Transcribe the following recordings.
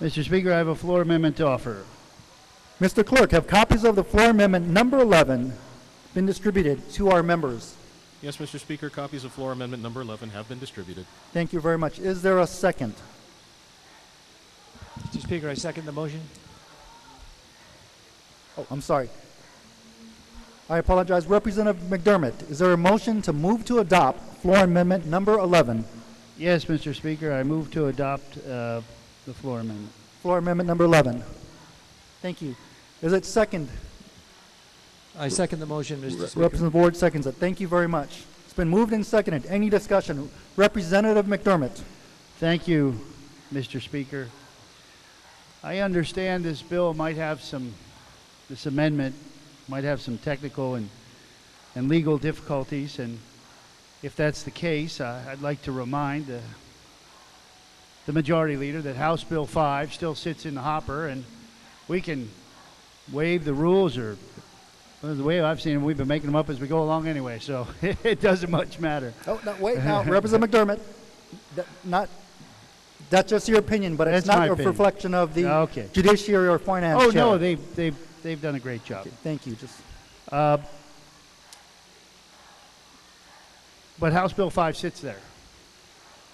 Mr. Speaker, I have a floor amendment to offer. Mr. Clerk, have copies of the floor amendment number 11 been distributed to our members? Yes, Mr. Speaker, copies of floor amendment number 11 have been distributed. Thank you very much. Is there a second? Mr. Speaker, I second the motion. Oh, I'm sorry. I apologize. Representative McDermott, is there a motion to move to adopt floor amendment number 11? Yes, Mr. Speaker, I move to adopt the floor amendment. Floor amendment number 11. Thank you. Is it second? I second the motion, Mr. Speaker. Representative Ward seconds it. Thank you very much. It's been moved and seconded. Any discussion? Representative McDermott. Thank you, Mr. Speaker. I understand this bill might have this amendment might have some technical and legal difficulties, and if that's the case, I'd like to remind the Majority Leader that House Bill 5 still sits in the hopper, and we can waive the rules, or well, the way I've seen them, we've been making them up as we go along anyway, so it doesn't much matter. Oh, no, wait now, Representative McDermott, that's just your opinion, but it's not a reflection of the judiciary or finance. Oh, no, they've done a great job. Okay, thank you. Just but House Bill 5 sits there,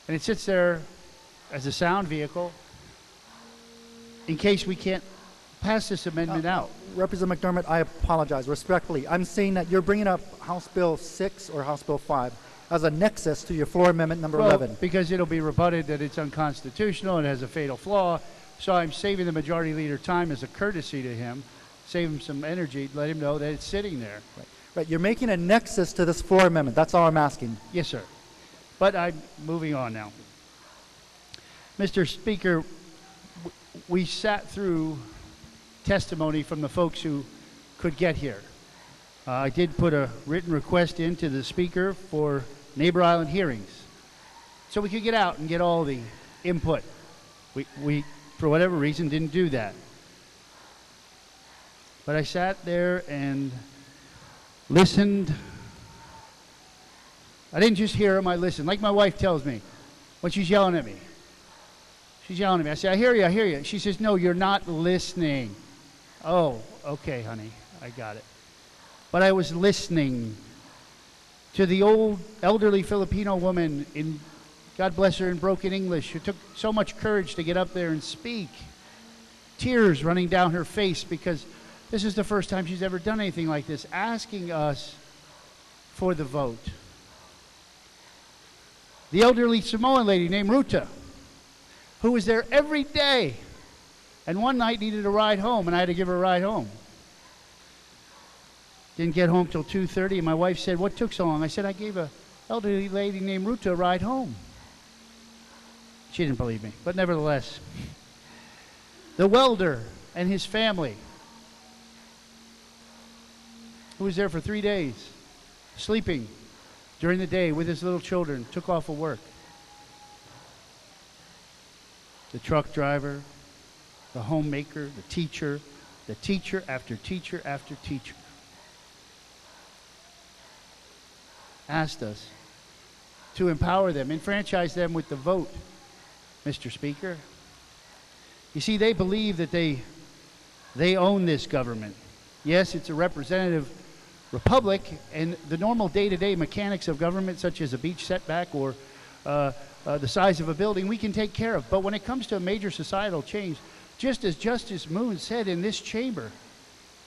and it sits there as a sound vehicle in case we can't pass this amendment out. Representative McDermott, I apologize respectfully. I'm saying that you're bringing up House Bill 6 or House Bill 5 as a nexus to your floor amendment number 11. Because it'll be rebutted that it's unconstitutional and has a fatal flaw. So I'm saving the Majority Leader time as a courtesy to him, save him some energy, let him know that it's sitting there. Right. You're making a nexus to this floor amendment. That's all I'm asking. Yes, sir. But I'm moving on now. Mr. Speaker, we sat through testimony from the folks who could get here. I did put a written request into the Speaker for Neighbor Island hearings so we could get out and get all the input. We for whatever reason, didn't do that. But I sat there and listened. I didn't just hear him, I listened. Like my wife tells me when she's yelling at me. She's yelling at me. I say, I hear you, I hear you. She says, no, you're not listening. Oh, okay, honey, I got it. But I was listening to the old elderly Filipino woman in, God bless her, in broken English, who took so much courage to get up there and speak. Tears running down her face because this is the first time she's ever done anything like this, asking us for the vote. The elderly Samoan lady named Ruta, who was there every day, and one night needed a ride home, and I had to give her a ride home. Didn't get home till 2:30, and my wife said, what took so long? I said, I gave an elderly lady named Ruta a ride home. She didn't believe me, but nevertheless. The welder and his family, who was there for 3 days, sleeping during the day with his little children, took off of work. The truck driver, the homemaker, the teacher after teacher after teacher asked us to empower them, enfranchise them with the vote, Mr. Speaker. You see, they believe that they own this government. Yes, it's a representative republic, and the normal day-to-day mechanics of government, such as a beach setback or the size of a building, we can take care of. But when it comes to a major societal change, just as Justice Moon said in this chamber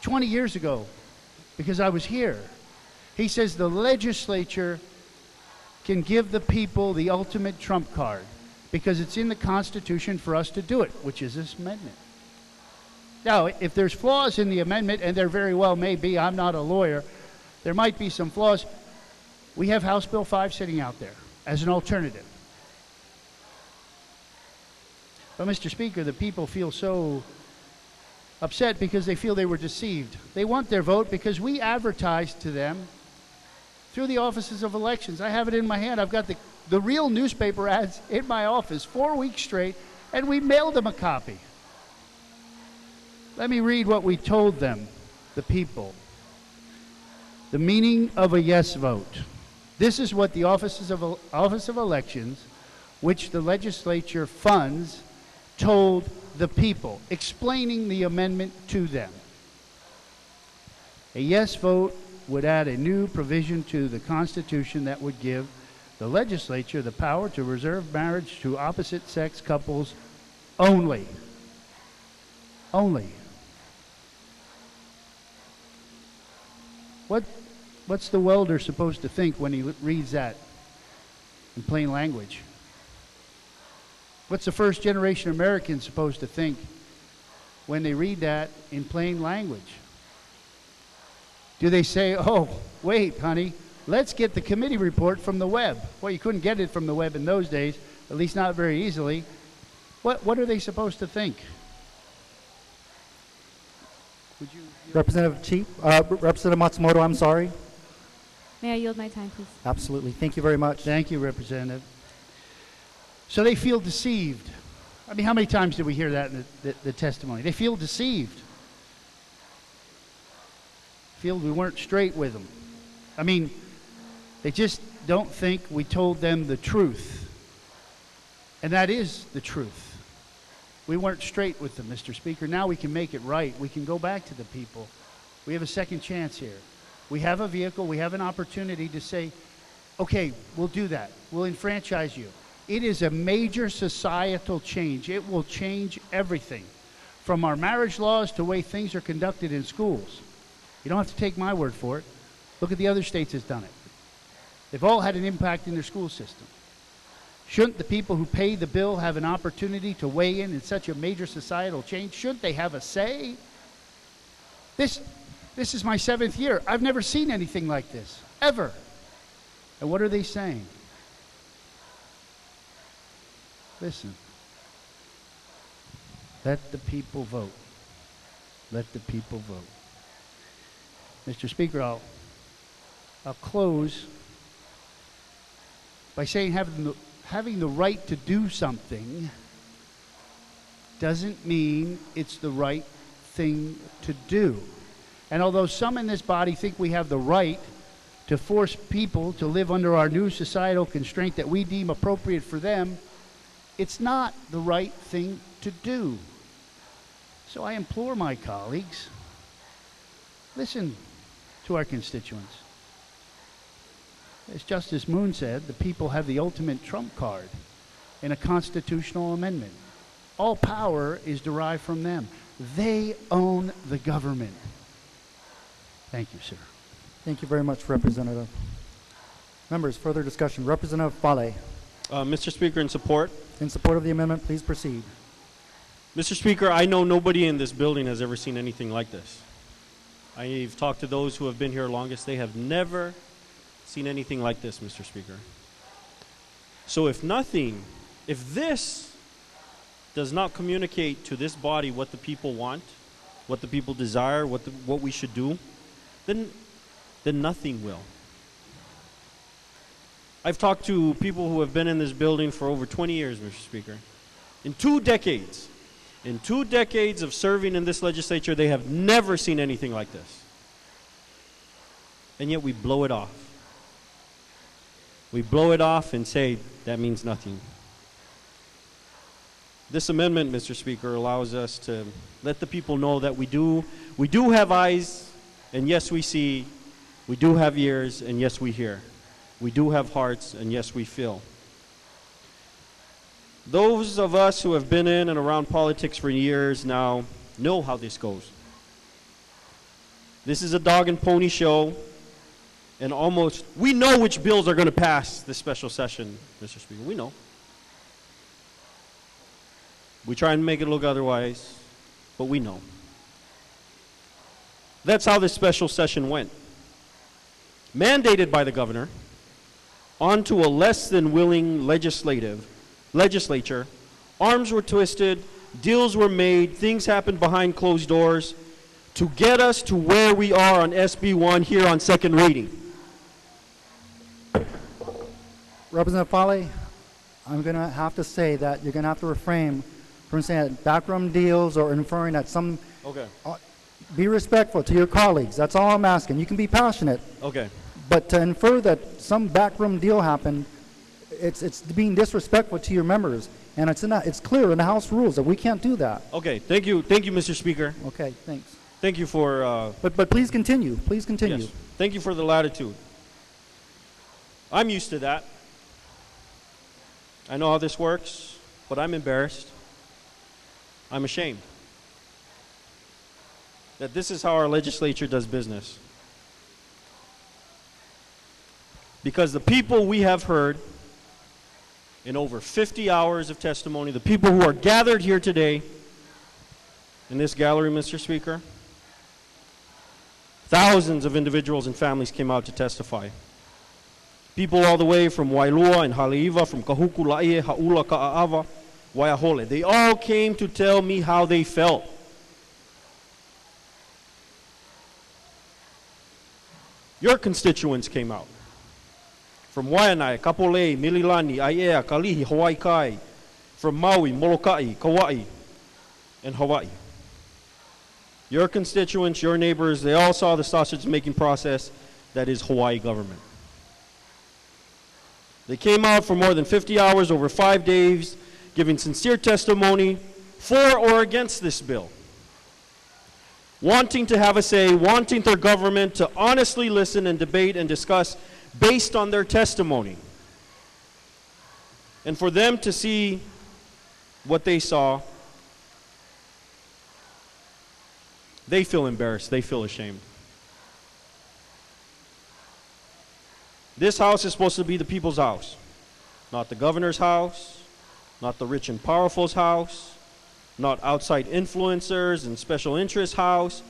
20 years ago, because I was here, he says the legislature can give the people the ultimate trump card because it's in the Constitution for us to do it, which is this amendment. Now, if there's flaws in the amendment, and there very well may be, I'm not a lawyer, there might be some flaws. We have House Bill 5 sitting out there as an alternative. But, Mr. Speaker, the people feel so upset because they feel they were deceived. They want their vote because we advertised to them through the offices of elections. I have it in my hand. I've got the real newspaper ads in my office 4 weeks straight, and we mailed them a copy. Let me read what we told them, the people. The meaning of a yes vote. This is what the Office of Elections, which the legislature funds, told the people, explaining the amendment to them. A yes vote would add a new provision to the Constitution that would give the legislature the power to reserve marriage to opposite-sex couples only. Only. What's the welder supposed to think when he reads that in plain language? What's the first generation American supposed to think when they read that in plain language? Do they say, oh, wait, honey, let's get the committee report from the web? Well, you couldn't get it from the web in those days, at least not very easily. What are they supposed to think? Would you Representative Matsumoto, I'm sorry. May I yield my time, please? Absolutely. Thank you very much. Thank you, Representative. So they feel deceived. I mean, how many times did we hear that in the testimony? They feel deceived. Feel we weren't straight with them. I mean, they just don't think we told them the truth. And that is the truth. We weren't straight with them, Mr. Speaker. Now we can make it right. We can go back to the people. We have a second chance here. We have a vehicle. We have an opportunity to say, okay, we'll do that. We'll enfranchise you. It is a major societal change. It will change everything, from our marriage laws to the way things are conducted in schools. You don't have to take my word for it. Look at the other states that's done it. They've all had an impact in their school system. Shouldn't the people who pay the bill have an opportunity to weigh in such a major societal change? Shouldn't they have a say? This is my 7th year. I've never seen anything like this, ever. And what are they saying? Listen. Let the people vote. Let the people vote. Mr. Speaker, I'll close by saying having the right to do something doesn't mean it's the right thing to do. And although some in this body think we have the right to force people to live under our new societal constraint that we deem appropriate for them, it's not the right thing to do. So I implore my colleagues, listen to our constituents. As Justice Moon said, the people have the ultimate trump card in a constitutional amendment. All power is derived from them. They own the government. Thank you, sir. Thank you very much, Representative. Members, further discussion. Representative Fale. Mr. Speaker, in support. In support of the amendment, please proceed. Mr. Speaker, I know nobody in this building has ever seen anything like this. I've talked to those who have been here longest. They have never seen anything like this, Mr. Speaker. So if this does not communicate to this body what the people want, what the people desire, what we should do, then nothing will. I've talked to people who have been in this building for over 20 years, Mr. Speaker. In 2 decades of serving in this legislature, they have never seen anything like this. And yet we blow it off. We blow it off and say that means nothing. This amendment, Mr. Speaker, allows us to let the people know that we do have eyes, and yes, we see. We do have ears, and yes, we hear. We do have hearts, and yes, we feel. Those of us who have been in and around politics for years now know how this goes. This is a dog and pony show, and we know which bills are going to pass this special session, Mr. Speaker. We know. We try and make it look otherwise, but we know. That's how this special session went. Mandated by the governor, onto a less than willing legislature, arms were twisted, deals were made, things happened behind closed doors to get us to where we are on SB 1 here on second reading. Representative Fale, I'm going to have to say that you're going to have to refrain from saying that backroom deals or inferring that some... Okay. Be respectful to your colleagues. That's all I'm asking. You can be passionate. Okay. But to infer that some backroom deal happened, it's being disrespectful to your members. And it's clear in the House rules that we can't do that. Okay, thank you, Mr. Speaker. Okay, thanks. Thank you for. But please continue. Please continue. Yes. Thank you for the latitude. I'm used to that. I know how this works, but I'm embarrassed. I'm ashamed that this is how our legislature does business. Because the people we have heard in over 50 hours of testimony, the people who are gathered here today in this gallery, Mr. Speaker, thousands of individuals and families came out to testify. People all the way from Wailua and Haleiwa, from Kahukula'ie, Ha'ula, Ka'aava, Waiahole. They all came to tell me how they felt. Your constituents came out. From Waianae, Kapolei, Mililani, Aiea, Kalihi, Hawaii Kai. From Maui, Molokai, Kauai, and Hawaii. Your constituents, your neighbors, they all saw the sausage-making process that is Hawaii government. They came out for more than 50 hours over 5 days, giving sincere testimony for or against this bill. Wanting to have a say, wanting their government to honestly listen and debate and discuss based on their testimony. And for them to see what they saw, they feel embarrassed, they feel ashamed. This house is supposed to be the people's house, not the governor's house, not the rich and powerful's house, not outside influencers and special interest house,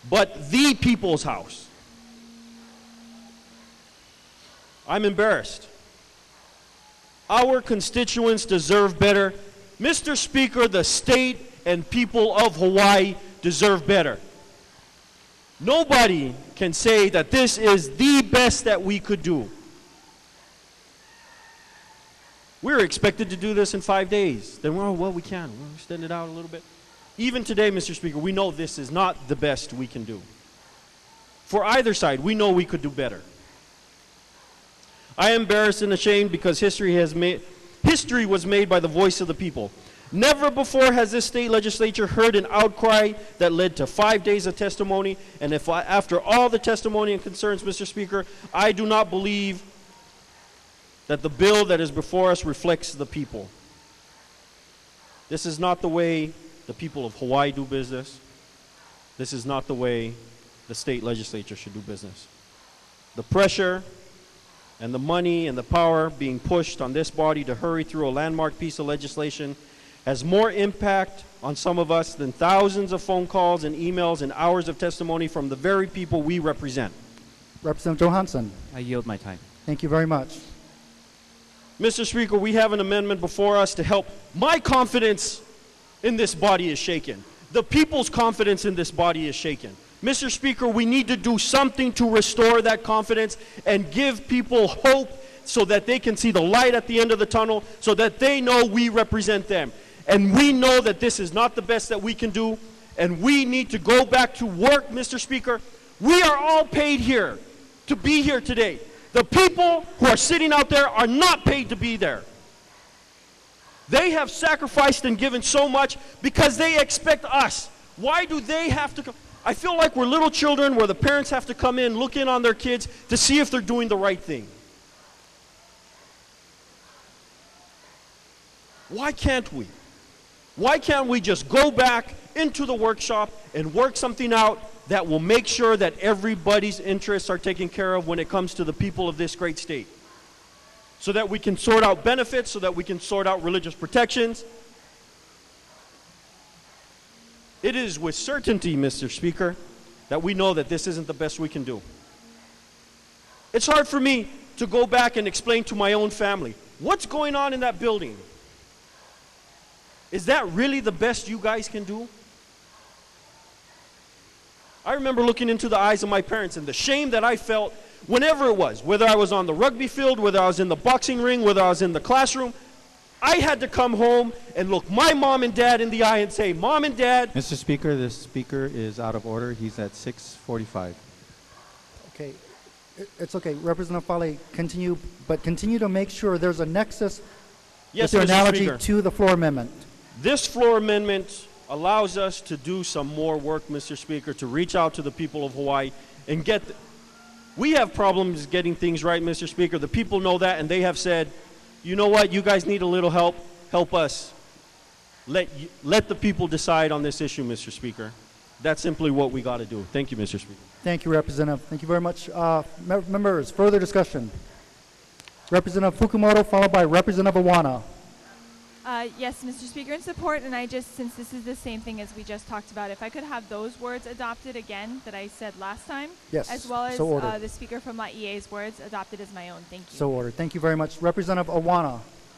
but the people's house. I'm embarrassed. Our constituents deserve better. Mr. Speaker, the state and people of Hawaii deserve better. Nobody can say that this is the best that we could do. We were expected to do this in 5 days. Then, well, we can. We'll extend it out a little bit. Even today, Mr. Speaker, we know this is not the best we can do. For either side, we know we could do better. I am embarrassed and ashamed because history was made by the voice of the people. Never before has this state legislature heard an outcry that led to 5 days of testimony. And after all the testimony and concerns, Mr. Speaker, I do not believe that the bill that is before us reflects the people. This is not the way the people of Hawaii do business. This is not the way the state legislature should do business. The pressure and the money and the power being pushed on this body to hurry through a landmark piece of legislation has more impact on some of us than thousands of phone calls and emails and hours of testimony from the very people we represent. Representative Johansson. I yield my time. Thank you very much. Mr. Speaker, we have an amendment before us to help. My confidence in this body is shaken. The people's confidence in this body is shaken. Mr. Speaker, we need to do something to restore that confidence and give people hope so that they can see the light at the end of the tunnel, so that they know we represent them. And we know that this is not the best that we can do, and we need to go back to work, Mr. Speaker. We are all paid here to be here today. The people who are sitting out there are not paid to be there. They have sacrificed and given so much because they expect us. Why do they have to come? I feel like we're little children where the parents have to come in, look in on their kids to see if they're doing the right thing. Why can't we? Why can't we just go back into the workshop and work something out that will make sure that everybody's interests are taken care of when it comes to the people of this great state? So that we can sort out benefits, so that we can sort out religious protections. It is with certainty, Mr. Speaker, that we know that this isn't the best we can do. It's hard for me to go back and explain to my own family, what's going on in that building? Is that really the best you guys can do? I remember looking into the eyes of my parents and the shame that I felt whenever it was, whether I was on the rugby field, whether I was in the boxing ring, whether I was in the classroom. I had to come home and look my mom and dad in the eye and say, Mom and Dad. Mr. Speaker, the speaker is out of order. He's at 6:45. Okay, it's okay. Representative Fale, continue, but continue to make sure there's a nexus Yes, with your Mr. analogy Speaker. to the floor amendment. This floor amendment allows us to do some more work, Mr. Speaker, to reach out to the people of Hawaii and get. We have problems getting things right, Mr. Speaker. The people know that, and they have said, you know what, you guys need a little help. Help us. Let the people decide on this issue, Mr. Speaker. That's simply what we got to do. Thank you, Mr. Speaker. Thank you, Representative. Thank you very much. Members, further discussion. Representative Fukumoto, followed by Representative Awana. Yes, Mr. Speaker, in support, and since this is the same thing as we just talked about, if I could have those words adopted again that I said last time, Yes, as well as so ordered. the Speaker from La EA's words adopted as my own. Thank you. So ordered. Thank you very much. Representative Awana,